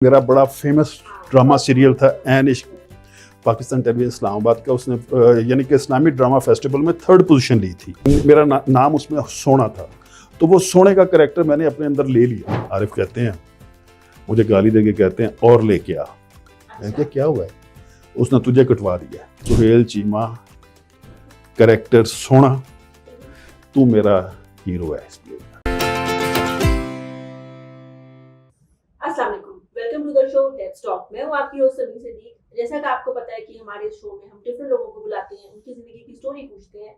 मेरा बड़ा famous drama serial था एन इश्क, पाकिस्तान टेलीविजन इस्लामाबाद का। उसने यानी कि इस्लामी ड्रामा फेस्टिवल में 3rd पोजीशन ली थी। मेरा नाम उसमें सोना था, तो वो सोने का करैक्टर मैंने अपने अंदर ले लिया। आरिफ कहते हैं, मुझे गाली देके कहते हैं और लेके आ। मैंने कहा क्या हुआ है? उसने तुझे कटवा दिया। सुहेल चीमा करैक्टर सोना, तू मेरा हीरो है इसलिए। अस्सलाम वालेकुम, welcome to the show let's talk. मैं हूं आपकी होस्ट समीर सिद्दीक। जैसा कि आपको पता है कि हमारे इस शो में हम डिफरेंट लोगों को बुलाते हैं, उनकी जिंदगी की स्टोरी पूछते हैं।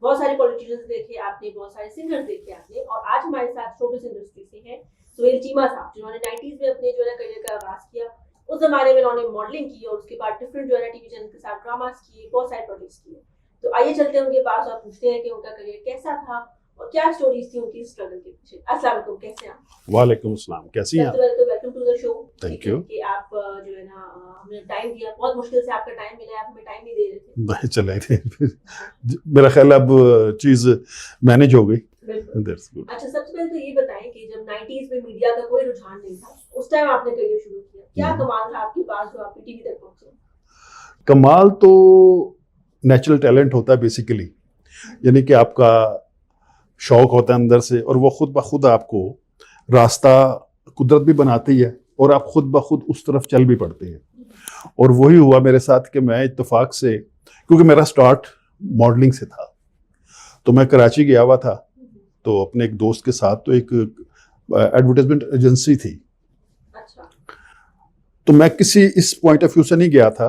बहुत सारे पॉलिटिशियंस देखे आपने, बहुत सारे सिंगर्स देखे आपने, और आज हमारे साथ शोबिस इंडस्ट्री से हैं सुहेल चीमा साहब, जिन्होंने 90s में अपने जो है करियर का आगाज किया। उस जमाने में उन्होंने मॉडलिंग की और उसके बाद डिफरेंट जो है टीवी चैनल के साथ ड्रामास किए, बहुत सारे प्रोजेक्ट्स किए। तो आइए चलते हैं उनके पास और पूछते हैं कि उनका करियर कैसा था और क्या स्टोरीज थी उनकी स्ट्रगल के पीछे। अस्सलाम वालेकुम, कैसे हैं आप? वालेकुम अस्सलाम, कैसी हैं आप? Welcome to the show. Thank you कि आप जो है ना हमें टाइम दिया, बहुत मुश्किल से आपका टाइम मिला, आप हमें टाइम नहीं दे रहे थे। नहीं चले थे मेरा ख्याल अब चीज़ मैनेज हो गई। बिल्कुल। अच्छा, सबसे पहले तो ये बताएं कि जब 90s में मीडिया का कोई रुझान नहीं था, उस टाइम आपने करियर शुरू किया, क्या कमाल था आपके पास जो आप टीवी तक पहुंचे? कमाल तो नेचुरल टैलेंट होता है बेसिकली, यानी कि आपका शौक होता है अंदर से, और वो खुद ब खुद आपको रास्ता कुदरत भी बनाती है और आप खुद ब खुद उस तरफ चल भी पड़ते हैं। और वही हुआ मेरे साथ कि मैं इत्तेफाक से, क्योंकि मेरा स्टार्ट मॉडलिंग से था, तो मैं कराची गया हुआ था, तो अपने एक दोस्त के साथ, तो एक एडवर्टाइजमेंट एजेंसी थी। अच्छा। तो मैं किसी इस पॉइंट ऑफ व्यू से नहीं गया था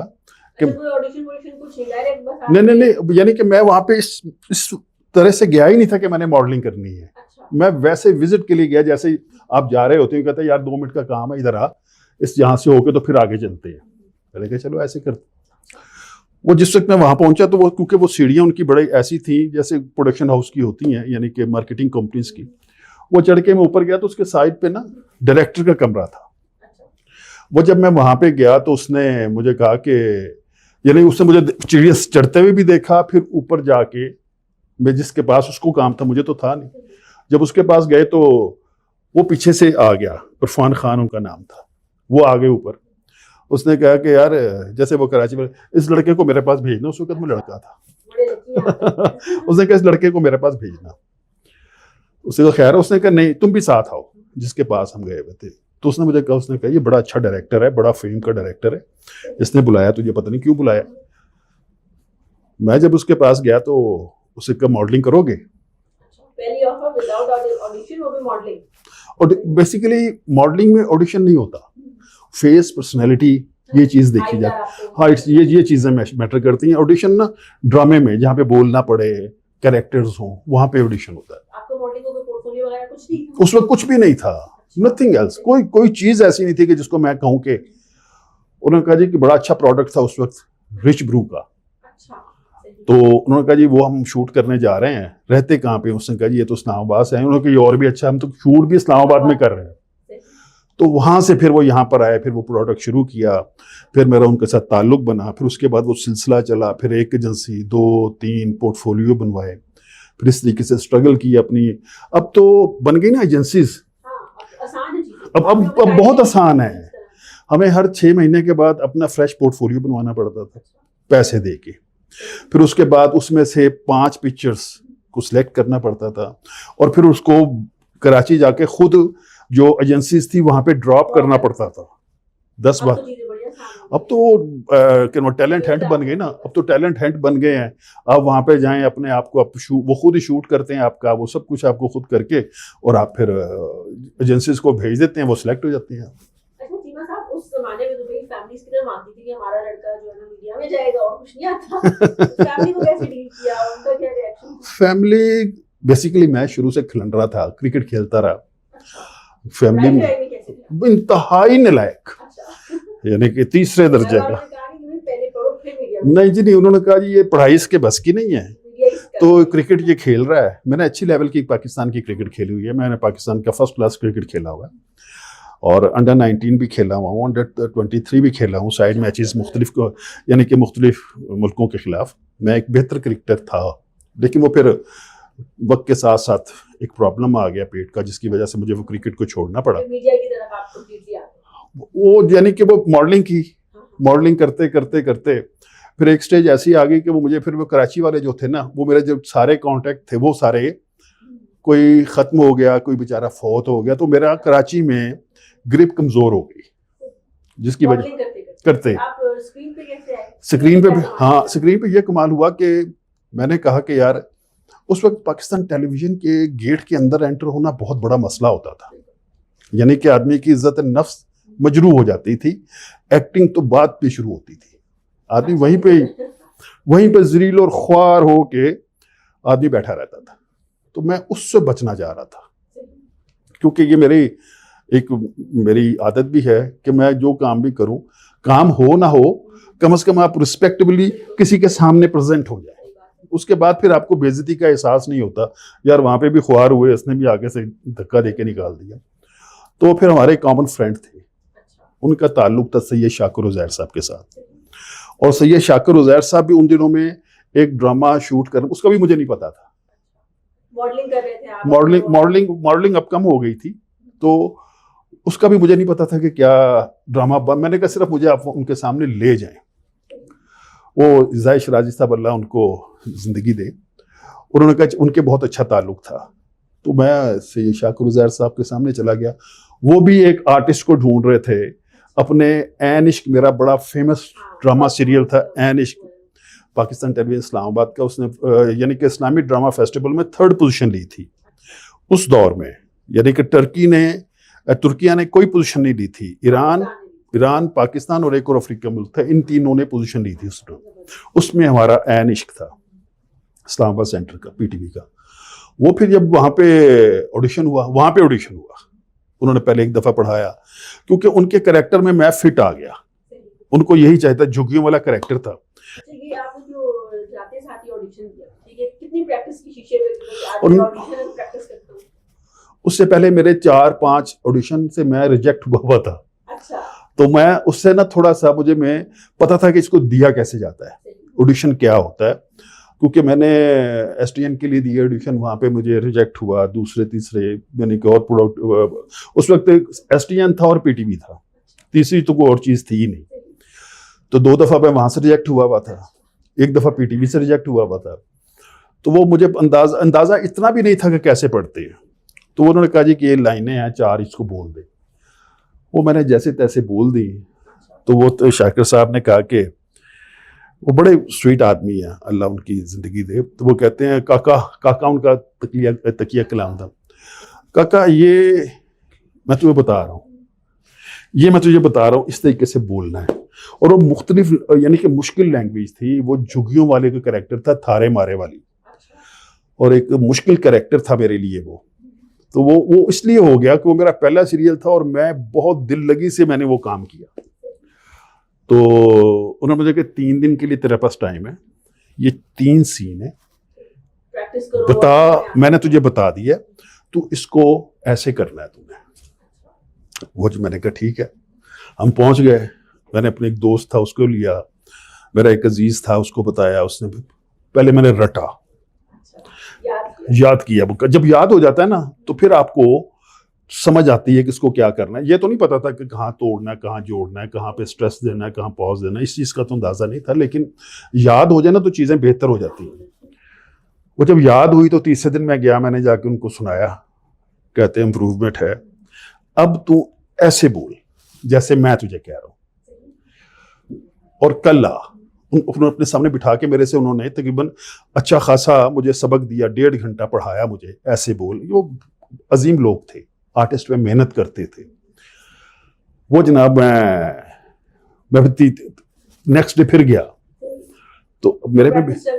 कि ऑडिशन कुछ डायरेक्ट बस नहीं, यानी कि मैं वहां पे इस तरह से गया ही नहीं था कि मैंने मॉडलिंग करनी है। अच्छा। मैं वैसे विजिट के लिए गया, जैसे आप जा रहे होते हैं, कहते हैं यार 2 मिनट का काम है, इधर आ, इस यहाँ से होके तो फिर आगे चलते हैं। मैंने कहा चलो ऐसे करते। वो जिस वक्त मैं वहां पहुंचा, तो वो क्योंकि वो सीढ़ियाँ उनकी बड़ी ऐसी थी जैसे प्रोडक्शन हाउस की होती हैं, यानी कि मार्केटिंग कंपनीज की। वो चढ़ के मैं ऊपर गया तो उसके साइड पे ना डायरेक्टर का कमरा था। वो जब मैं वहां पे गया तो उसने मुझे कहा कि, यानी उसने मुझे चिड़िया चढ़ते हुए भी देखा, फिर ऊपर जाके मैं जिसके पास उसको काम था, मुझे तो था नहीं, जब उसके पास गए तो वो पीछे से आ गया, इरफान खान उनका नाम था, वो आ गए ऊपर। उसने कहा कि यार, जैसे वो कराची में, इस लड़के को मेरे पास भेजना। उस वक्त में लड़का था उसने कहा इस लड़के को मेरे पास भेजना। उसने कहा खैर। उसने कहा नहीं, तुम भी साथ आओ, जिसके पास हम गए हुए थे। तो उसने मुझे कहा, उसने कहा ये बड़ा अच्छा डायरेक्टर है, बड़ा फेम का डायरेक्टर है, इसने बुलाया तुझे, पता नहीं क्यों बुलाया। मैं जब उसके पास गया तो उसे कहा मॉडलिंग करोगे? पहली ऑफर विदाउट ऑडिशन, वो भी मॉडलिंग। और बेसिकली मॉडलिंग में ऑडिशन नहीं होता, फेस, पर्सनैलिटी, ये चीज़ देखी जाती है। हाँ, ये चीज़ें मैटर करती हैं। ऑडिशन ना ड्रामे में, जहाँ पे बोलना पड़े, कैरेक्टर्स हों, वहाँ पे ऑडिशन होता है। आपको मॉडलिंग का पोर्टफोलियो वगैरह कुछ नहीं था? उस वक्त कुछ भी नहीं था, नथिंग एल्स। कोई चीज़ ऐसी नहीं थी कि जिसको मैं कहूँ कि, उन्होंने कहा जी कि बड़ा अच्छा प्रोडक्ट था उस वक्त रिच ब्रू का। तो उन्होंने कहा जी वो हम शूट करने जा रहे हैं, रहते कहाँ पे? उसने कहा जी ये तो इस्लामाबाद से हैं। उन्होंने कहा ये और भी अच्छा, हम तो शूट भी इस्लामाबाद में कर रहे हैं। तो वहाँ से फिर वो यहाँ पर आए, फिर वो प्रोडक्ट शुरू किया, फिर मेरा उनके साथ ताल्लुक बना, फिर उसके बाद वो सिलसिला चला, फिर एक एजेंसी, 2-3 पोर्टफोलियो बनवाए, फिर इस तरीके से स्ट्रगल की अपनी। अब तो बन गई ना एजेंसीज, अब बहुत आसान है। हमें हर 6 महीने के बाद अपना फ्रेश पोर्टफोलियो बनवाना पड़ता था पैसे दे के। फिर उसके बाद उसमें से 5 पिक्चर्स को सिलेक्ट करना पड़ता था, और फिर उसको कराची जाके खुद जो एजेंसीज थी वहां पे ड्रॉप करना पड़ता था 10 बार। अब तो टैलेंट हंट बन गए ना, अब तो टैलेंट हंट बन गए हैं। आप वहां पे जाएं, अपने आप को वो खुद ही शूट करते हैं आपका, वो सब कुछ आपको खुद करके, और आप फिर एजेंसीज को भेज देते हैं, वो सिलेक्ट हो जाती हैं। उस जमाने में तो भाई फैमिलीज कितना मानती थी कि हमारा लड़का जो है ना मीडिया में जाएगा और कुछ नहीं आता। फैमिली को कैसे डील किया, उनका क्या रिएक्शन? फैमिली बेसिकली, मैं शुरू से खिलंडरा था, क्रिकेट खेलता रहा। फैमिली में इंतहाई नालायक, यानी कि तीसरे दर्जे का। नहीं जी नहीं, उन्होंने कहा जी ये पढ़ाई इसके बस की नहीं है, तो क्रिकेट ये खेल रहा है। मैंने अच्छी लेवल की पाकिस्तान की क्रिकेट खेली हुई है, मैंने पाकिस्तान का फर्स्ट क्लास क्रिकेट खेला हुआ है, और अंडर 19 भी खेला हुआ हूँ, अंडर 23 भी खेला हूँ, साइड मैचेस मुख्तलिफ को, यानी कि मुख्तलिफ मुल्कों के खिलाफ। मैं एक बेहतर क्रिकेटर था, लेकिन वो फिर वक्त के साथ साथ एक प्रॉब्लम आ गया पेट का, जिसकी वजह से मुझे वो क्रिकेट को छोड़ना पड़ा। मीडिया की तरफ आपको वो यानी कि वो मॉडलिंग की, मॉडलिंग करते करते करते फिर एक स्टेज ऐसी आ गई कि वो मुझे फिर वो कराची वाले जो थे ना, वो मेरे जो सारे कांटेक्ट थे वो सारे कोई ख़त्म हो गया, कोई बेचारा फौत हो गया, तो मेरा कराची में ग्रिप कमज़ोर हो गई, जिसकी वजह करते आप स्क्रीन पे कैसे आए? स्क्रीन पे भी, हाँ स्क्रीन पे ये कमाल हुआ कि मैंने कहा कि यार उस वक्त पाकिस्तान टेलीविज़न के गेट के अंदर एंटर होना बहुत बड़ा मसला होता था, यानी कि आदमी की इज्जत नफ्स मजरू हो जाती थी, एक्टिंग तो बाद पे शुरू होती थी, आदमी वहीं पे जरील और ख्वार हो के आदमी बैठा रहता था। तो मैं उससे बचना चाह रहा था, क्योंकि ये मेरी आदत भी है कि मैं जो काम भी करूं, काम हो ना हो, कम से कम आप रिस्पेक्टेबली किसी के सामने प्रेजेंट हो जाए, उसके बाद फिर आपको बेइज्जती का एहसास नहीं होता, यार वहां पे भी ख्वार हुए, इसने भी आगे से धक्का दे के निकाल दिया। तो फिर हमारे कॉमन फ्रेंड थे, उनका ताल्लुक था सैयद शाकिर उज़ैर साहब के साथ, और सैयद शाकिर उज़ैर साहब भी उन दिनों में एक ड्रामा शूट कर, उसका भी मुझे नहीं पता था, मॉडलिंग कर रहे थे आप? मॉडलिंग अब कम हो गई थी, तो उसका भी मुझे नहीं पता था कि क्या ड्रामा। मैंने कहा सिर्फ मुझे आप उनके सामने ले जाएं। वो ज़ाहिर शराजी साहब अल्लाह उनको ज़िंदगी दे, उन्होंने कहा उनके बहुत अच्छा ताल्लुक था, तो मैं सैयद शाकिर उज़ैर साहब के सामने चला गया। वो भी एक आर्टिस्ट को ढूंढ रहे थे अपने ऐन इश्क, मेरा बड़ा फेमस ड्रामा सीरियल था ऐन इश्क, पाकिस्तान टेलीविजन इस्लामाबाद का, उसने यानी कि इस्लामी ड्रामा फेस्टिवल में 3rd पोजीशन ली थी उस दौर में, यानी कि तुर्किया ने कोई पोजीशन नहीं ली थी, ईरान, पाकिस्तान और एक और अफ्रीका मुल्क था, इन तीनों ने पोजीशन ली थी उसमें हमारा ऐन इश्क था इस्लामाबाद सेंटर का, पीटीवी का। वो फिर जब वहाँ पे ऑडिशन हुआ, उन्होंने पहले एक दफ़ा पढ़ाया, क्योंकि उनके कैरेक्टर में मैं फिट आ गया, उनको यही चाहिए था, झुग्गियों वाला कैरेक्टर था। ये आपने जो जाते साथ ही ऑडिशन दिया, ठीक है, कितनी प्रैक्टिस की शीशे पे ऑडिशन प्रैक्टिस करते हो? उससे पहले मेरे 4-5 ऑडिशन से मैं रिजेक्ट हुआ था। अच्छा। तो मैं उससे ना थोड़ा सा मैं पता था कि इसको दिया कैसे जाता है, ऑडिशन क्या होता है, क्योंकि मैंने एसटीएन के लिए दिया ऑडिशन, वहाँ पे मुझे रिजेक्ट हुआ, दूसरे तीसरे, यानी कि और प्रोडक्ट, उस वक्त एसटीएन था और पीटीवी था, तीसरी तो कोई और चीज़ थी ही नहीं। तो 2 दफ़ा मैं वहाँ से रिजेक्ट हुआ था, 1 दफ़ा पीटीवी से रिजेक्ट हुआ था। तो वो मुझे अंदाज़ा इतना भी नहीं था कि कैसे पढ़ते हैं। तो उन्होंने कहा जी कि ये लाइनें हैं 4, इसको बोल दे। वो मैंने जैसे तैसे बोल दी। तो वो तो शाकिर साहब ने कहा कि वो बड़े स्वीट आदमी हैं, अल्लाह उनकी ज़िंदगी दे। तो वो कहते हैं काका उनका तकिया कलाम था, काका ये मैं तुझे बता रहा हूँ, इस तरीके से बोलना है। और वो मुख्तलिफ, यानी कि मुश्किल लैंग्वेज थी, वो झुग्गियों वाले का कैरेक्टर था, थारे मारे वाली, और एक मुश्किल कैरेक्टर था मेरे लिए वो। तो वो इसलिए हो गया कि वो मेरा पहला सीरियल था और मैं बहुत दिल लगी से मैंने वो काम किया। तो उन्होंने मुझे कहा 3 दिन के लिए तेरे पास टाइम है, ये 3 सीन है, प्रैक्टिस करो, बता, मैंने तुझे बता दिया, तू इसको ऐसे करना है तूने। वो जो मैंने कहा ठीक है, हम पहुंच गए। मैंने अपने एक दोस्त था उसको लिया, मेरा एक अजीज था उसको बताया, उसने पहले मैंने रटा, याद किया। जब याद हो जाता है ना तो फिर आपको समझ आती है कि इसको क्या करना है। ये तो नहीं पता था कि कहाँ तोड़ना है, कहाँ जोड़ना है, कहाँ पे स्ट्रेस देना है, कहाँ पॉज देना है, इस चीज़ का तो अंदाज़ा नहीं था, लेकिन याद हो जाए ना तो चीज़ें बेहतर हो जाती हैं। वो जब याद हुई तो तीसरे दिन मैं गया, मैंने जाके उनको सुनाया, कहते इम्प्रूवमेंट है, अब तू ऐसे बोल जैसे मैं तुझे कह रहा हूँ, और कल आ। उन्होंने अपने सामने बिठा के मेरे से उन्होंने तकरीबन अच्छा खासा मुझे सबक दिया, 1.5 घंटा पढ़ाया मुझे, ऐसे बोल। वो अजीम लोग थे, आर्टिस्ट में मेहनत करते थे। वो जनाब मैं नेक्स्ट डे फिर गया, तो मेरे पे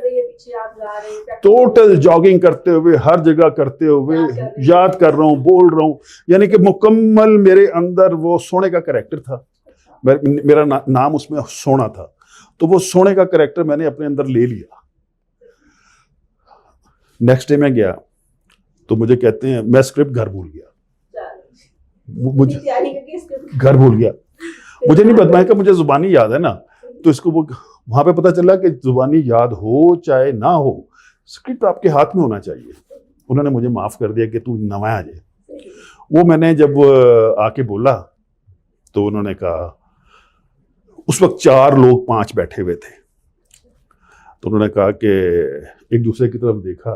टोटल जॉगिंग करते हुए, हर जगह करते हुए, याद कर रहा हूँ, बोल रहा हूँ, यानी कि मुकम्मल मेरे अंदर वो सोने का कैरेक्टर था। मेरा नाम उसमें सोना था, तो वो सोने का कैरेक्टर मैंने अपने अंदर ले लिया। नेक्स्ट डे मैं गया तो मुझे कहते हैं मैं स्क्रिप्ट घर भूल गया, मुझे घर भूल गया, मुझे नहीं पता कि मुझे जुबानी याद है ना, तो इसको वो वहां पे पता चला कि जुबानी याद हो चाहे ना हो, स्क्रिप्ट आपके हाथ में होना चाहिए। उन्होंने मुझे माफ कर दिया कि तू नवा आ जाए। वो मैंने जब आके बोला तो उन्होंने कहा, उस वक्त 4 लोग 5 बैठे हुए थे, तो उन्होंने कहा कि एक दूसरे की तरफ देखा,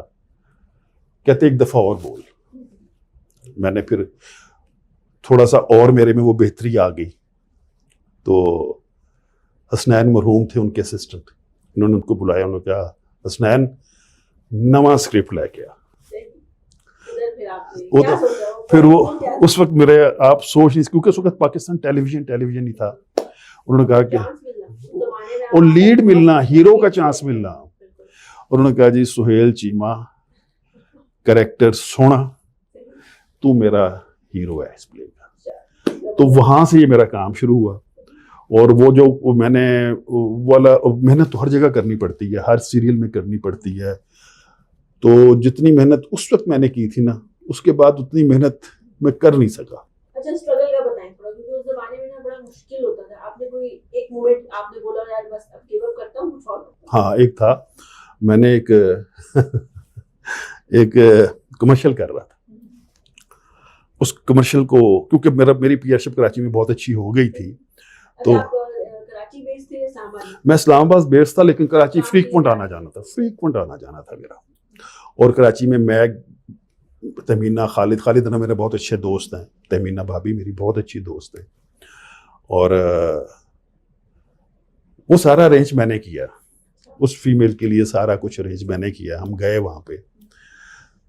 कहते एक दफ़ा और बोल। मैंने फिर थोड़ा सा और मेरे में वो बेहतरी आ गई, तो हसनैन मरहूम थे उनके असिस्टेंट, उन्होंने उनको बुलाया, उन्होंने कहा हसनैन नवा स्क्रिप्ट लेके आ। वो तो फिर वो उस वक्त मेरे आप सोच नहीं, क्योंकि उस वक्त पाकिस्तान टेलीविजन ही था। उन्होंने कहा कि और लीड मिलना, हीरो का चांस मिलना, और उन्होंने कहा जी सुहेल चीमा कैरेक्टर सोना, तू मेरा हीरो है इस प्ले का। तो वहां से ये मेरा काम शुरू हुआ। और वो जो मैंने वाला मेहनत तो हर जगह करनी पड़ती है, हर सीरियल में करनी पड़ती है, तो जितनी मेहनत उस वक्त मैंने की थी ना, उसके बाद उतनी मेहनत मैं कर नहीं सका। अच्छा, स्ट्रगल का बताएं थोड़ा, क्योंकि उस जमाने में ना बड़ा मुश्किल होता था। आपने कोई एक मोमेंट आपने बोला यार बस अब गिव अप करता हूं, कुछ और करता हूं? हाँ, एक था, मैंने एक कमर्शियल कर रहा था। उस कमर्शियल को, क्योंकि मेरी पीआरशिप कराची में बहुत अच्छी हो गई थी, तो आप कराची बेस्ड थे या इस्लामाबाद? मैं इस्लामाबाद बेस्ड था, लेकिन कराची फ्रीक्वेंट आना जाना था मेरा। और कराची में मैं, तहमीना, खालिद ना मेरे बहुत अच्छे दोस्त हैं, तहमीना भाभी मेरी बहुत अच्छी दोस्त है, और वो सारा अरेंज मैंने किया, उस फीमेल के लिए सारा कुछ अरेंज मैंने किया। हम गए वहाँ पे,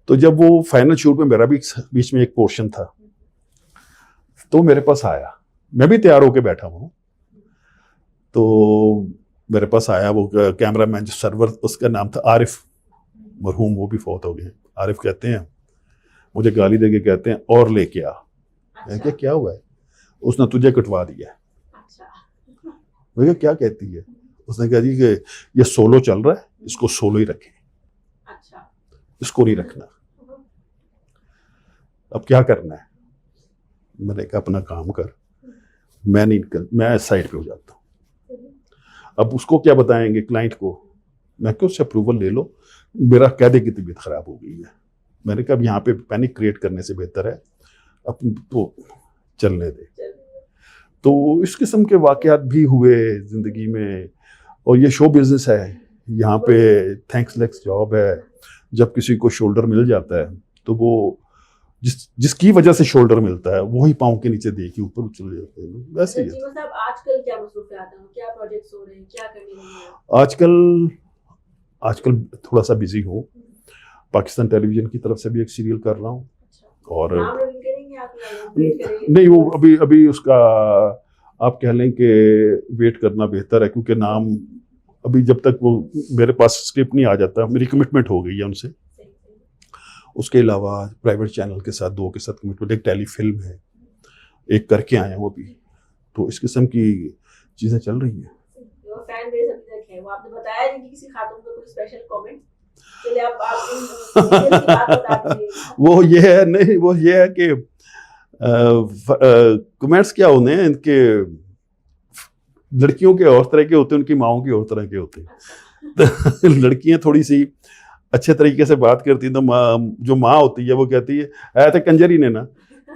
तो जब वो फाइनल शूट में मेरा भी बीच में एक पोर्शन था, तो मेरे पास आया, मैं भी तैयार होके बैठा हूँ, तो मेरे पास आया वो कैमरामैन, जो सर्वर, उसका नाम था आरिफ, मरहूम, वो भी फौत हो गए। आरिफ कहते हैं, मुझे गाली देके कहते हैं और लेके आ। मैं क्या, क्या हुआ है? उसने तुझे कटवा दिया है। मैं क्या कहती है? उसने कहा जी कि ये सोलो चल रहा है, इसको सोलो ही रखें, इसको नहीं रखना। अब क्या करना है? मैंने कहा अपना काम कर, मैं साइड पे हो जाता हूँ। अब उसको क्या बताएंगे क्लाइंट को? मैं क्या, उससे अप्रूवल ले लो, मेरा कह दे की तबीयत खराब हो गई है। मैंने कहा यहाँ पे पैनिक क्रिएट करने से बेहतर है अब तो चलने दे। तो इस किस्म के वाकयात भी हुए जिंदगी में, और ये शो बिजनेस है, यहाँ पे थैंक्सलेस जॉब है। जब किसी को शोल्डर मिल जाता है, तो वो जिसकी वजह से शोल्डर मिलता है, वही पाँव के नीचे दे के ऊपर चले जाते हैं। वैसे ही है। आजकल क्या मसरूफियात हैं, क्या प्रोजेक्ट्स हो रहे हैं, क्या करने हैं? आजकल थोड़ा सा बिजी हूँ। पाकिस्तान टेलीविजन की तरफ से भी एक सीरियल कर रहा हूँ। और नहीं, वो अभी उसका आप कह लें कि वेट करना बेहतर है, क्योंकि नाम अभी जब तक वो मेरे पास स्क्रिप्ट नहीं आ जाता, मेरी कमिटमेंट हो गई है उनसे। उसके अलावा प्राइवेट चैनल के साथ 2 के साथ कमिटमेंट, एक टेली फिल्म है, एक करके आए हैं वो भी। तो इस किस्म की चीज़ें चल रही हैं। फैन बेस अभी तक है, वो आपने बताया नहीं कि किसी खातून का कोई स्पेशल कमेंट? चलिए आप वो ये है, नहीं वो ये है कि कमेंट्स क्या होते हैं इनके, लड़कियों के और तरह के होते हैं, उनकी माओं के और तरह के होते हैं। तो लड़कियां थोड़ी सी अच्छे तरीके से बात करती हैं, तो जो माँ होती है वो कहती है तो कंजरी ने ना,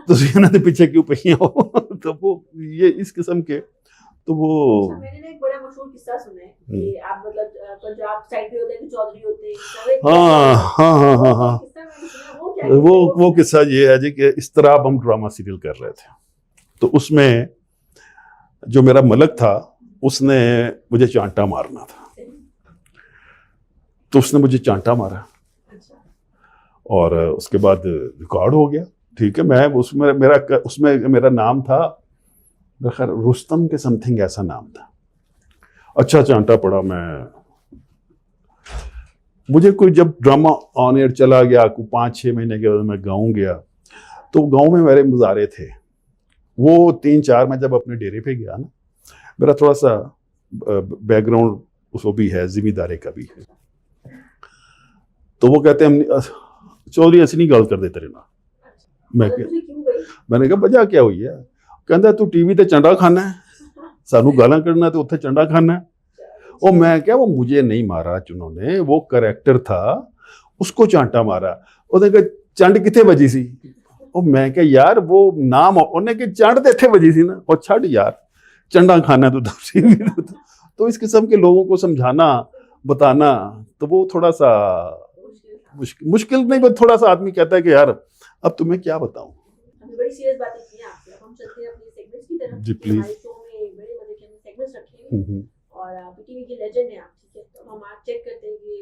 तो सीना तो पीछे क्यों पही हो। तो वो ये इस किस्म के, तो वो मैंने एक बड़ा मशहूर किस्सा सुना है कि आप मतलब पंजाब साइड पे होते हैं, चौधरी होते हैं। हाँ, वो किस्सा ये है जी कि इस तरह अब हम ड्रामा सीरियल कर रहे थे, तो उसमें जो मेरा मलक था, उसने मुझे चांटा मारना था, तो उसने मुझे चांटा मारा, और उसके बाद रिकॉर्ड हो गया। ठीक है, मैं उसमें मेरा नाम था, खैर रुस्तम के समथिंग ऐसा नाम था। अच्छा चांटा पड़ा। मुझे कोई जब ड्रामा ऑन एयर चला गया, 5-6 महीने के बाद मैं गाँव गया, तो गाँव में मेरे मुजारे थे। वो 3-4 में जब अपने डेरे पे गया ना, मेरा थोड़ा सा बैकग्राउंड उसको भी है, जिम्मेदारी का भी है। तो वो कहते हैं चौधरी ऐसी नहीं गल कर दे तेरे ना। मैंने कहा वजह क्या हुई है? कहता तू टीवी ते चंडा खाना है, सानू गालां कढ़ना तो उत्थे चंडा खाना है। और मैं क्या, वो मुझे नहीं मारा उन्होंने, वो कैरेक्टर था, उसको चांटा मारा। ਉਹਦੇ ਚੰਡ ਕਿੱਥੇ ਵੱਜੀ ਸੀ? ਉਹ ਮੈਂ ਕਿਹਾ ਯਾਰ ਉਹ ਨਾਮ ਉਹਨੇ कि चंड तो इत्थे वजी सी ना और छड़ यार चंडा खाना तो दूसरी भी तो इस किस्म के लोगों को समझाना बताना तो वो थोड़ा सा मुश्किल नहीं, बस थोड़ा सा आदमी कहता है कि यार अब तुम्हें क्या बताऊं। हमने बड़ी सीरियस बातें की हैं आपसे, अब हम चलते हैं अपने सेगमेंट्स की तरफ। जी, प्लीज। हमारे शो में बड़े मजे के हमने सेगमेंट्स रखे हैं और बीटीवी की लेजेंड है आप, ठीक है, तो हम आज चेक करते हैं कि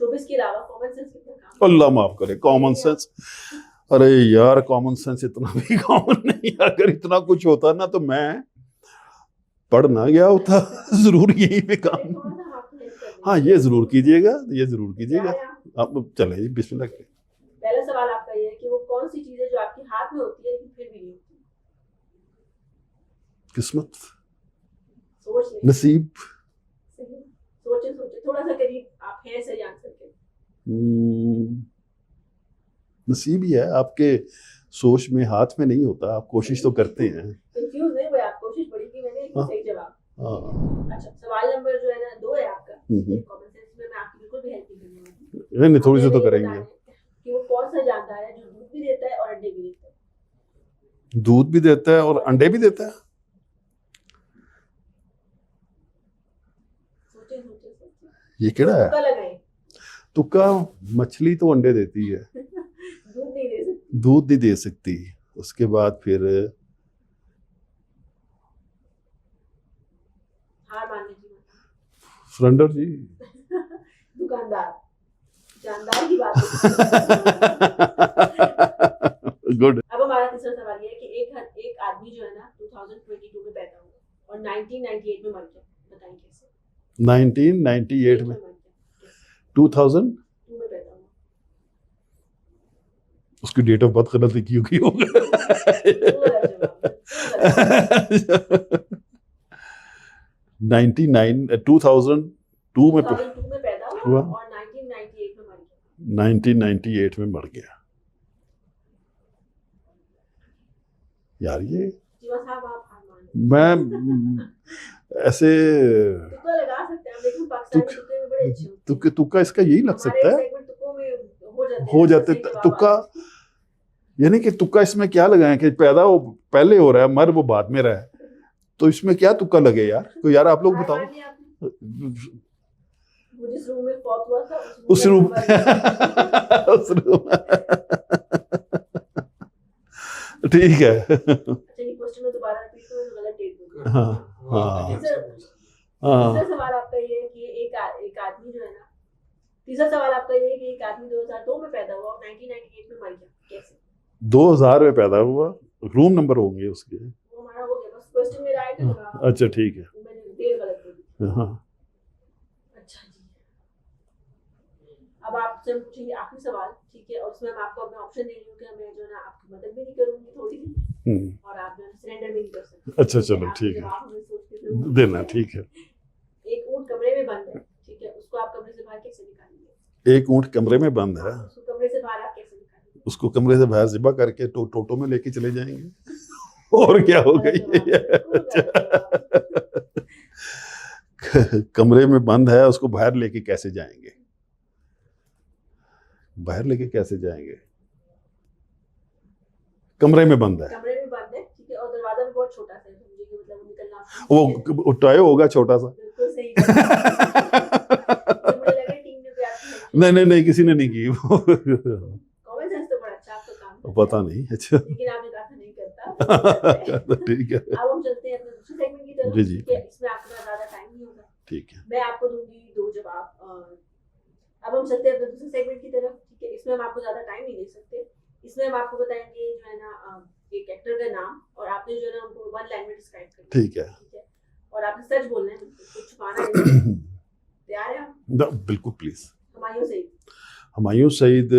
शोबिस के अलावा कॉमन सेंस कितना काम अल्लाह माफ करे कॉमन सेंस। अरे यार कॉमन सेंस इतना भी कॉमन नहीं, अगर इतना कुछ होता ना तो मैं पढ़ ना गया होता जरूर यही पे काम। कौन सा हम आपको हेल्प कर देंगे? हाँ ये जरूर कीजिएगा, ये जरूर कीजिएगा। क्या है? आप चले जी बिस्मिल्लाह करें। पहला सवाल आपका ये है कि वो कौन सी चीज है जो आपके हाथ में होती है लेकिन फिर भी नहीं होती? किस्मत, सोच लें। नसीब, सही। सोचे सोचे, थोड़ा सा करीब आप हैं सही आंसर के। नसीब ही है आपके, सोच में हाथ में नहीं होता, आप कोशिश तो करते हैं। कंफ्यूज नहीं हुए आप, कोशिश बड़ी की मैंने, लेकिन हाँ। सही जवाब। हाँ अच्छा, सवाल नंबर जो है ना 2 है आपका। हम्म। कॉमन सेंस में मैं आपकी बिल्कुल भी हेल्प नहीं करूंगी। नहीं थोड़ी सी हमें तो ये करेंगे। बताना है कि वो कौन सा जानदार है जो दूध भी देता है और अंडे भी देता है? दूध भी देता है और अंडे भी देता है। सोचे सोचे सोचे, ये केड़ा है? तुक्का लगाएं। तुक्का, मछली तो अंडे देती है, दूध नहीं दे सकते। दूध नहीं दे सकती। उसके बाद फिर हार मान लीजिए। सरेंडर जी। दुकानदार, जानदार की बात है। गुड। अब हमारा तीसरा सवाल ये है कि एक आदमी जो है ना 2022 में पैदा हुआ और 1998 में मर गया, बताएं कैसे? 1998 में, मर गया, 2000 2 में पैदा हुआ। उसकी डेट ऑफ बर्थ गलत लिखी होगी होगा। बिल्कुल है जवाब, बिल्कुल गलत। 2002 में 2002 में पैदा हुआ हुआ। और 1998 में मर गया। 1998 में मर गया। यार ये जीवा साहब आप हार मान लीजिए। मैं ऐसे तुक्का लगा सकते हैं आप, लेकिन पाकिस्तानी तुक्के में बड़े अच्छे होते हैं। तुक्का इसका यही लग सकता हमारे है, segment तुक्कों में हो जाते हो हैं, जाते सही जवाब तुक्का। आता है। यानी कि तुक्का इसमें क्या लगाएं कि पैदा वो पहले हो रहा है, मर वो बाद में रहा है, तो इसमें क्या तुक्का लगे यार? तो यार आप लोग हार बताओ। मान लिया आपने? वो जिस रूम में फौत हुआ था उस रूम में मर गया। उस रूम ठीक है। अच्छा, ये क्वेश्चन में दोबारा रिपीट करूं तो गलत डेट बोल रहा हाँ हूं। हाँ तीसरा हाँ। सवाल आपका ये है कि एक आदमी जो है ना, तीसरा सवाल आपका ये है कि एक आदमी 2002 में पैदा हुआ और 1998 में मर गया, कैसे? 2000 में पैदा हुआ, रूम नंबर होंगे उसके। वो हमारा हो गया, बस क्वेश्चन मेरा आया था जवाब। अच्छा ठीक है। मैंने डेट गलत बोल दी। हाँ अच्छा जी, अब आपसे हम पूछेंगे आखिरी सवाल, ठीक है, और उसमें मैं आपको अपना ऑप्शन दे रही हूँ कि मैं जो है ना आपकी मदद भी नहीं करूंगी थोड़ी सी, और आप जो है सरेंडर भी नहीं कर सकते। अच्छा चलो आप ठीक है, जवाब हमें सोच के जरूर देना दीजिए। ठीक है। एक ऊंट कमरे में बंद है, ठीक है, उसको आप कमरे से बाहर कैसे निकालेंगे? एक ऊंट कमरे में बंद है, उसको कमरे से बाहर आप कैसे निकालेंगे? उसको कमरे से बाहर ज़िबा करके टोटो में लेके चले जाएंगे। और क्या हो गलत जवाब, गई? बिल्कुल गलत जवाब। कमरे में बंद है, उसको बाहर लेके कैसे जाएंगे? बाहर लेके कैसे जाएंगे? कमरे में बंद है, कमरे में बंद है, ठीक है, और दरवाजा भी बहुत छोटा सा है, समझिए कि मतलब वो निकलना वो टॉय होगा छोटा सा। बिल्कुल सही जवाब। मुझे लगा टीम ने भी आपकी नहीं नहीं नहीं, किसी ने नहीं की। कॉमन सेंस तो बड़ा अच्छा आपका काम है, पता नहीं। अच्छा लेकिन आपने कहा था नहीं करता। ठीक है, अब हम चलते हैं अपने दूसरे सेगमेंट की तरफ, जी, जी। ठीक है, इसमें आपका ज्यादा टाइम नहीं होगा, ठीक है। मैं आपको दूंगी 2 जवाब। अब हम चलते हैं अपने दूसरे सेगमेंट की तरफ, ठीक है, इसमें हम आपको ज्यादा टाइम नहीं दे सकते। इसमें हम आपको बताएंगे जो है ना एक एक्टर का नाम, और आपने जो है ना उनको 1 लाइन में डिस्क्राइब करना है, ठीक है। ठीक है, और आपने सच बोलना है, बिल्कुल कुछ छुपाना नहीं। तैयार हैं आप? बिल्कुल प्लीज। हुमायूं सईद। हुमायूं सईद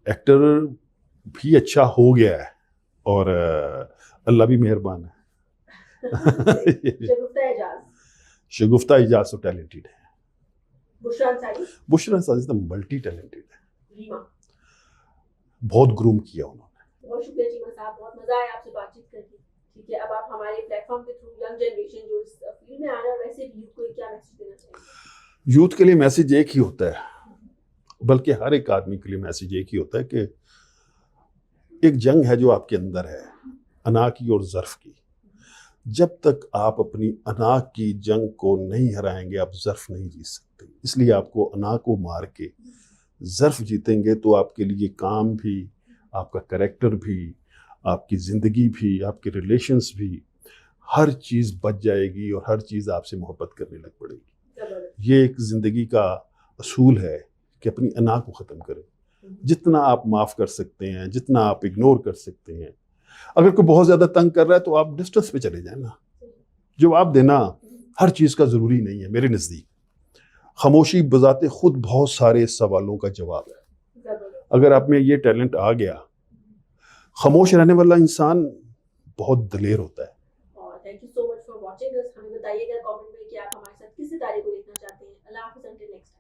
एक्टर भी अच्छा हो गया है, और अल्लाह भी मेहरबान है। शगुफ्ता एजाज। शगुफ्ता इजाज तो टैलेंटेड है। बुशरा अंसारी। बुशरा अंसारी तो मल्टी टैलेंटेड है, रीमा। बहुत ग्रूम किया उन्होंने। बहुत शुक्रिया चीमा साहब, बहुत मजा आया आपसे बातचीत करके, ठीक है। अब आप हमारे प्लेटफॉर्म के थ्रू यंग जनरेशन जो इस फील्ड में आ रहा है और वैसे भी यूथ को क्या मैसेज देना चाहिए? यूथ के लिए मैसेज एक ही होता है, बल्कि हर एक आदमी के लिए मैसेज एक ही होता है कि एक जंग है जो आपके अंदर है, अना की और ज़र्फ़ की। जब तक आप अपनी अना की जंग को नहीं हराएंगे, आप ज़र्फ़ नहीं जीत सकते। इसलिए आपको अना को मार के ज़र्फ़ जीतेंगे तो आपके लिए काम भी, आपका कैरेक्टर भी, आपकी ज़िंदगी भी, आपके रिलेशंस भी, हर चीज़ बच जाएगी और हर चीज़ आपसे मोहब्बत करने लग पड़ेगी। ये एक ज़िंदगी का असूल है कि अपनी अना को ख़त्म करें। जितना आप माफ़ कर सकते हैं, जितना आप इग्नोर कर सकते हैं। अगर कोई बहुत ज़्यादा तंग कर रहा है तो आप डिस्टेंस पे चले जाए ना। जवाब देना हर चीज़ का ज़रूरी नहीं है मेरे नज़दीक। खामोशी बजाते खुद बहुत सारे सवालों का जवाब है। अगर आप में ये टैलेंट आ गया, खामोश रहने वाला इंसान बहुत दलेर होता है। Thank you so much for watching us. हमें बताइएगा कमेंट में कि आप हमारे साथ किस सितारे को देखना चाहते हैं। अल्लाह हाफिज़, अंटिल नेक्स्ट टाइम।